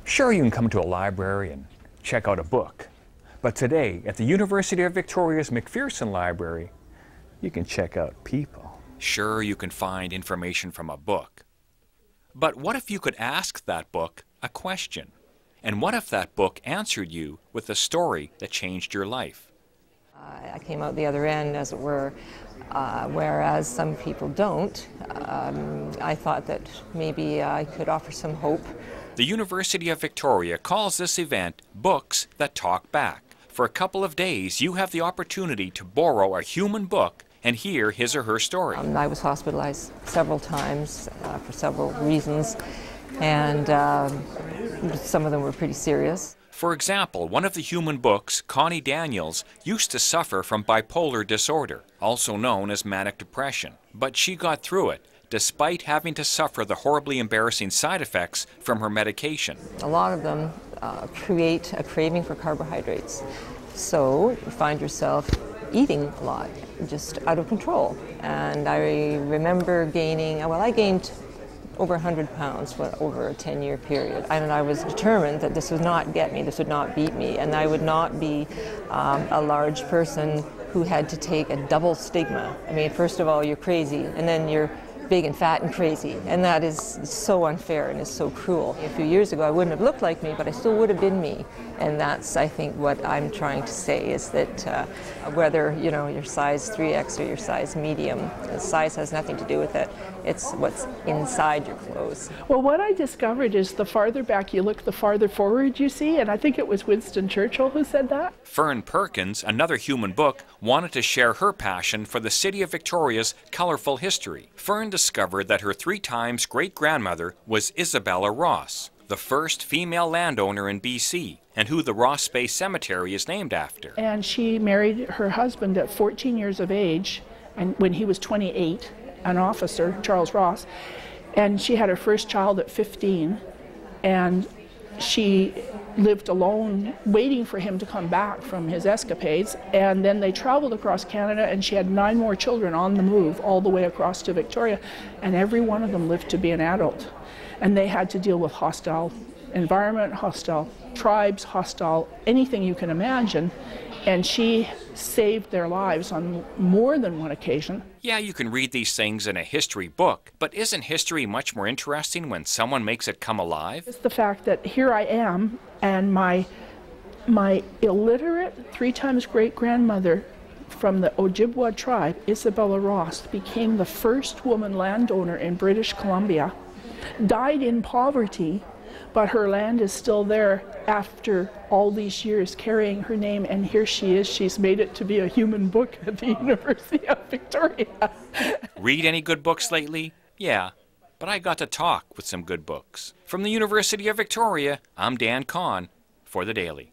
Sure, you can come to a library and check out a book, but today at the University of Victoria's McPhearson Library, you can check out people. Sure, you can find information from a book, but what if you could ask that book a question? And what if that book answered you with a story that changed your life? I came out the other end, as it were, whereas some people don't. I thought that maybe I could offer some hope. The University of Victoria calls this event Books That Talk Back. For a couple of days, you have the opportunity to borrow a human book and hear his or her story. I was hospitalized several times for several reasons, and some of them were pretty serious. For example, one of the human books, Connie Daniels, used to suffer from bipolar disorder, also known as manic depression. But she got through it, despite having to suffer the horribly embarrassing side effects from her medication. A lot of them create a craving for carbohydrates. So you find yourself eating a lot, just out of control. And I remember gaining, well, I gained over 100 pounds over a 10-year period. And I was determined that this would not get me, this would not beat me, and I would not be a large person who had to take a double stigma. I mean, first of all, you're crazy, and then you're big and fat and crazy, and that is so unfair and is so cruel. A few years ago I wouldn't have looked like me, but I still would have been me, and that's, I think, what I'm trying to say is that whether you're size 3X or your size medium, size has nothing to do with it. It's what's inside your clothes. Well, what I discovered is the farther back you look, the farther forward you see, and I think it was Winston Churchill who said that. Fern Perkins, another human book, wanted to share her passion for the City of Victoria's colorful history. Fern discovered that her 3 times great-grandmother was Isabella Ross, the first female landowner in BC, and who the Ross Bay Cemetery is named after. And she married her husband at 14 years of age, and when he was 28, an officer, Charles Ross, and she had her first child at 15, and she lived alone waiting for him to come back from his escapades, and then they traveled across Canada, and she had 9 more children on the move all the way across to Victoria, and every one of them lived to be an adult, and they had to deal with hostile environment, hostile tribes, hostile anything you can imagine, and she saved their lives on more than one occasion. Yeah, you can read these things in a history book, but isn't history much more interesting when someone makes it come alive? It's the fact that here I am, and my illiterate 3 times great-grandmother from the Ojibwa tribe, Isabella Ross, became the first woman landowner in British Columbia, died in poverty, but her land is still there after all these years carrying her name, and here she is. She's made it to be a human book at the University of Victoria. Read any good books lately? Yeah, but I got to talk with some good books. From the University of Victoria, I'm Dan Kahn for The Daily.